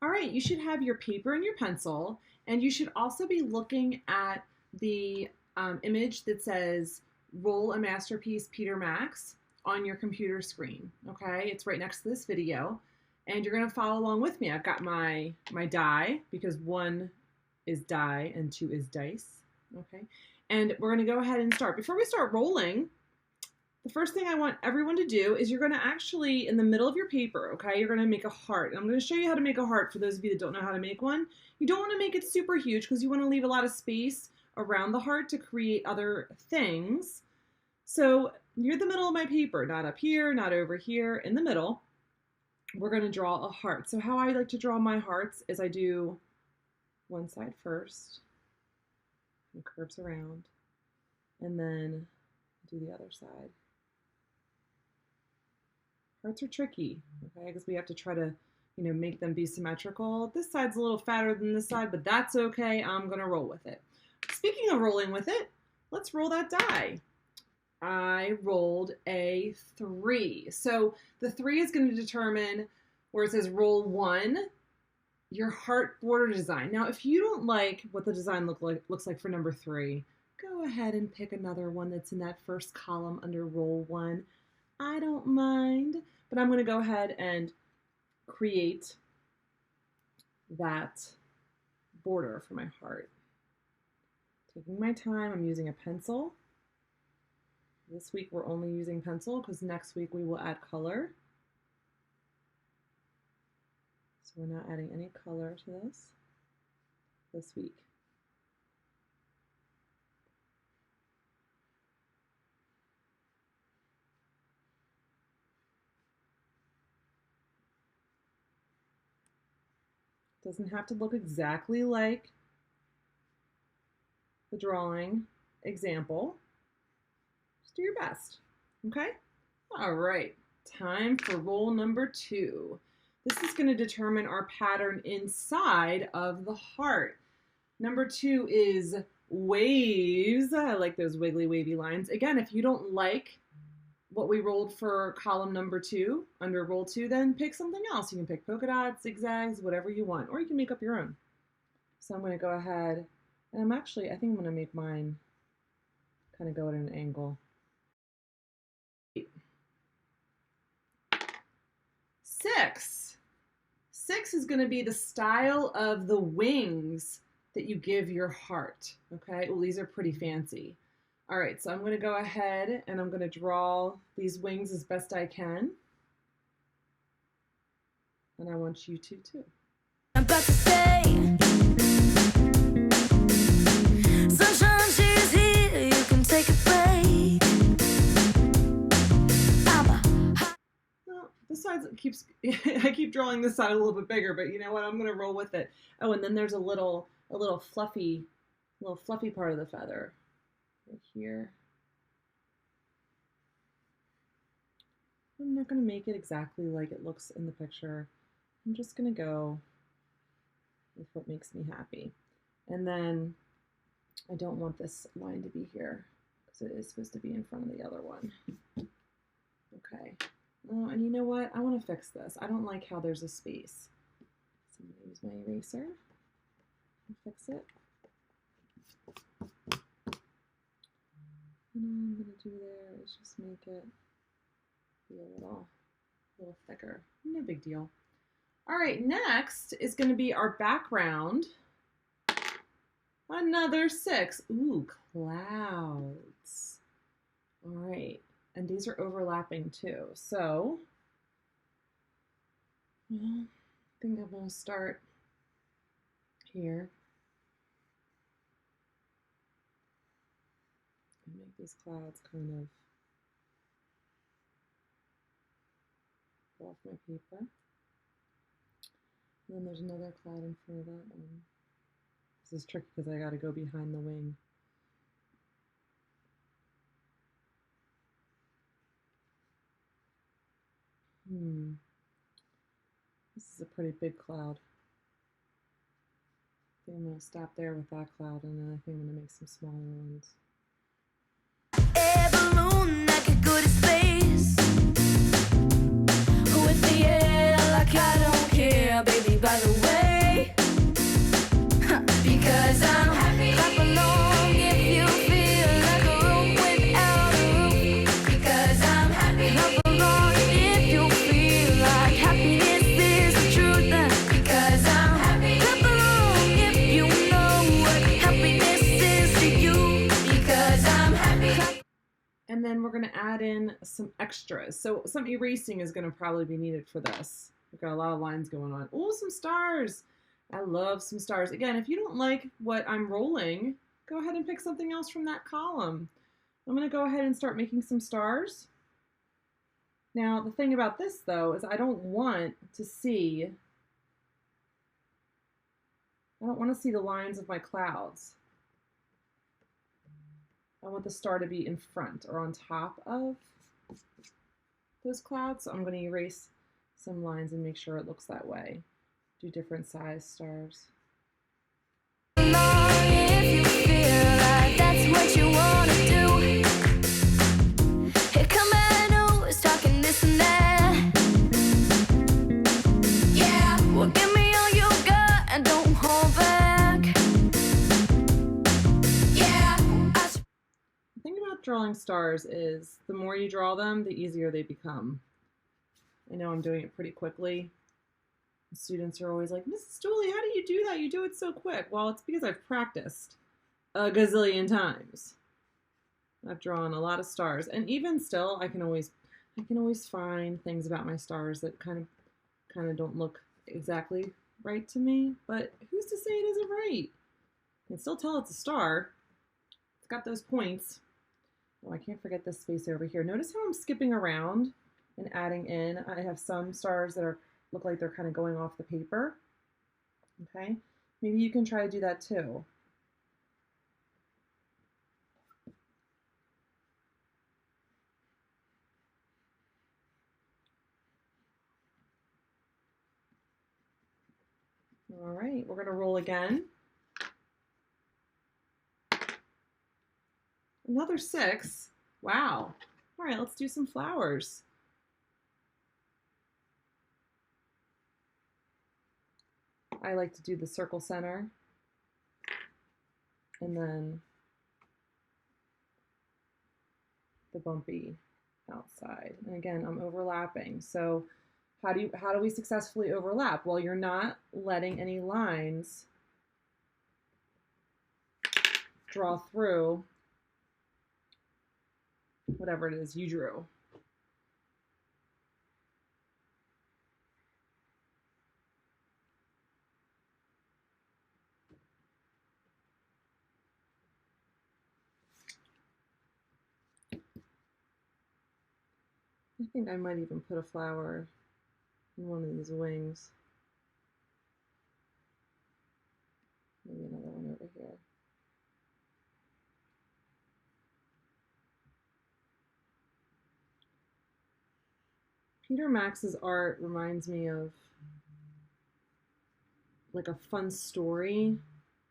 All right, you should have your paper and your pencil, and you should also be looking at the image that says Roll a Masterpiece Peter Max on your computer screen, okay? It's right next to this video, and you're gonna follow along with me. I've got my die, because 1 is die and 2 is dice, okay? And we're gonna go ahead and start. Before we start rolling, the first thing I want everyone to do is you're going to actually, in the middle of your paper, okay, you're going to make a heart. I'm going to show you how to make a heart for those of you that don't know how to make one. You don't want to make it super huge because you want to leave a lot of space around the heart to create other things. So near the middle of my paper, not up here, not over here, in the middle, we're going to draw a heart. So how I like to draw my hearts is I do one side first, and curves around, and then do the other side. Hearts are tricky, okay, because we have to try to, make them be symmetrical. This side's a little fatter than this side, but that's okay. I'm gonna roll with it. Speaking of rolling with it, let's roll that die. I rolled a 3. So the 3 is going to determine where it says roll 1, your heart border design. Now, if you don't like what the design looks like for number 3, go ahead and pick another one that's in that first column under roll 1. I don't mind, but I'm going to go ahead and create that border for my heart. Taking my time, I'm using a pencil. This week we're only using pencil because next week we will add color. So we're not adding any color to this week. Doesn't have to look exactly like the drawing example. Just do your best, okay? All right, time for roll number 2. This is going to determine our pattern inside of the heart. Number 2 is waves. I like those wiggly, wavy lines. Again, if you don't like what we rolled for column number 2, under roll 2, then pick something else. You can pick polka dots, zigzags, whatever you want, or you can make up your own. So I'm going to go ahead, and I think I'm going to make mine kind of go at an angle. 6. 6 is going to be the style of the wings that you give your heart, okay? Well, these are pretty fancy. All right, so I'm going to go ahead and I'm going to draw these wings as best I can. And I want you to too. I'm about to say, sunshine, she's here, you can take a break. No, this side keeps, I keep drawing this side a little bit bigger, but you know what, I'm going to roll with it. Oh, and then there's a little fluffy part of the feather. Here. I'm not going to make it exactly like it looks in the picture. I'm just going to go with what makes me happy. And then I don't want this line to be here because it is supposed to be in front of the other one. Okay. Oh, and you know what? I want to fix this. I don't like how there's a space. So I'm going to use my eraser and fix it. And all I'm going to do there is just make it be a little thicker. No big deal. All right, next is going to be our background. Another 6. Ooh, clouds. All right, and these are overlapping too. So, I think I'm going to start here. Make these clouds kind of go off my paper. And then there's another cloud in front of that one. This is tricky because I got to go behind the wing. This is a pretty big cloud. I think I'm going to stop there with that cloud, and then I think I'm going to make some smaller ones. Balloon, I could go to space with the air like I don't care, baby, by the way. Clap along if you feel like happiness is the truth. Because I'm happy. Clap along if you know what happiness is to you. Because I'm happy. And then we're going to add in some extras. So some erasing is going to probably be needed for this. We've got a lot of lines going on. Oh, some stars. I love some stars. Again, if you don't like what I'm rolling, go ahead and pick something else from that column. I'm going to go ahead and start making some stars. Now, the thing about this, though, is I don't want to see the lines of my clouds. I want the star to be in front or on top of those clouds. So I'm going to erase some lines and make sure it looks that way. Do different size stars. If you feel like that's what you want to do. Here come who's talking this and that. Yeah, well, give me all you got and don't hold back. Yeah. The thing about drawing stars is the more you draw them, the easier they become. I know I'm doing it pretty quickly. The students are always like, Mrs. Dooley, how do you do that? You do it so quick. Well, it's because I've practiced a gazillion times. I've drawn a lot of stars, and even still, I can always find things about my stars that kind of don't look exactly right to me. But who's to say it isn't right? I can still tell it's a star. It's got those points. Oh, I can't forget this space over here. Notice how I'm skipping around and adding in. I have some stars that look like they're kind of going off the paper. Okay, maybe you can try to do that too. All right, we're going to roll again. Another 6. Wow. All right, let's do some flowers. I like to do the circle center and then the bumpy outside. And again, I'm overlapping. So how do we successfully overlap? Well, you're not letting any lines draw through whatever it is you drew. I think I might even put a flower in one of these wings. Maybe another one over here. Peter Max's art reminds me of like a fun story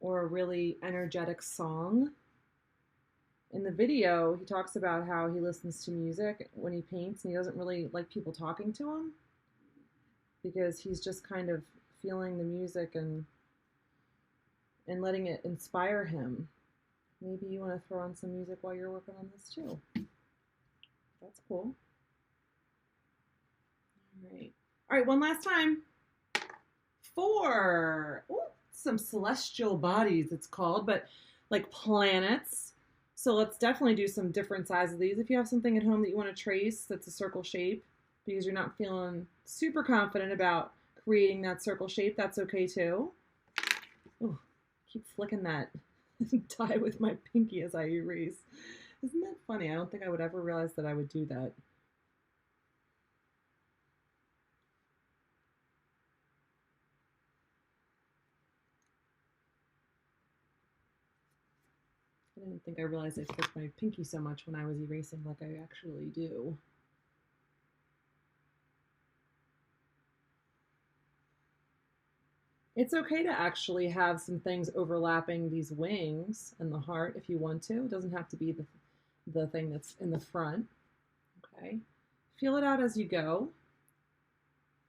or a really energetic song. In the video, he talks about how he listens to music when he paints and he doesn't really like people talking to him because he's just kind of feeling the music and letting it inspire him. Maybe you want to throw on some music while you're working on this too. That's cool. All right, one last time. 4. Ooh, some celestial bodies it's called, but like planets. So let's definitely do some different sizes of these. If you have something at home that you want to trace that's a circle shape because you're not feeling super confident about creating that circle shape, that's okay too. Oh, keep flicking that die with my pinky as I erase. Isn't that funny? I don't think I would ever realize that I would do that. I didn't think I realized I flicked my pinky so much when I was erasing like I actually do. It's okay to actually have some things overlapping these wings and the heart if you want to. It doesn't have to be the thing that's in the front. Okay. Feel it out as you go.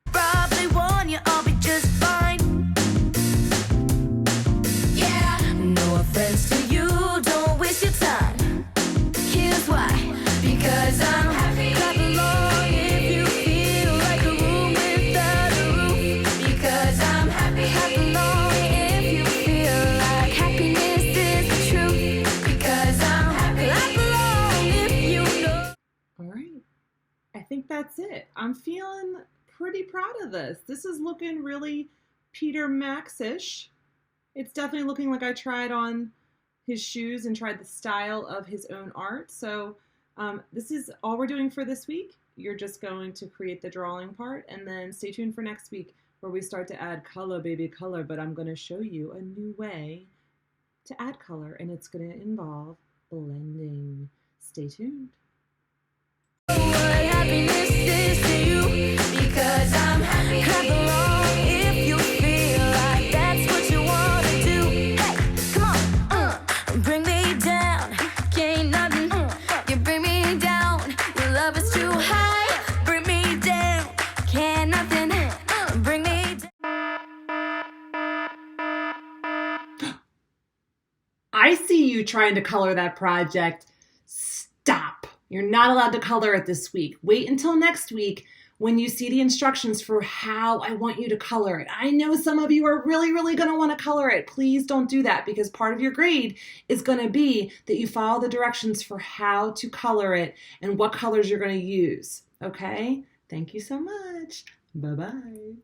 Probably warn you, I'll be just fine. Yeah, no offense to you, don't waste your time. Here's why, because I'm happy. Clap along. think that's it. I'm feeling pretty proud of this. This is looking really Peter Max-ish. It's definitely looking like I tried on his shoes and tried the style of his own art. So this is all we're doing for this week. You're just going to create the drawing part, and then stay tuned for next week where we start to add color, baby, color. But I'm going to show you a new way to add color, and it's going to involve blending. Stay tuned. What happiness is to you, because I'm happy. Clap along if you feel like that's what you want to do. Hey, come on, bring me down. Can't nothing, you bring me down. Your love is too high, bring me down. Can't nothing, bring me down. I see you trying to color that project. Stop. You're not allowed to color it this week. Wait until next week when you see the instructions for how I want you to color it. I know some of you are really, really going to want to color it. Please don't do that, because part of your grade is going to be that you follow the directions for how to color it and what colors you're going to use. Okay? Thank you so much. Bye-bye.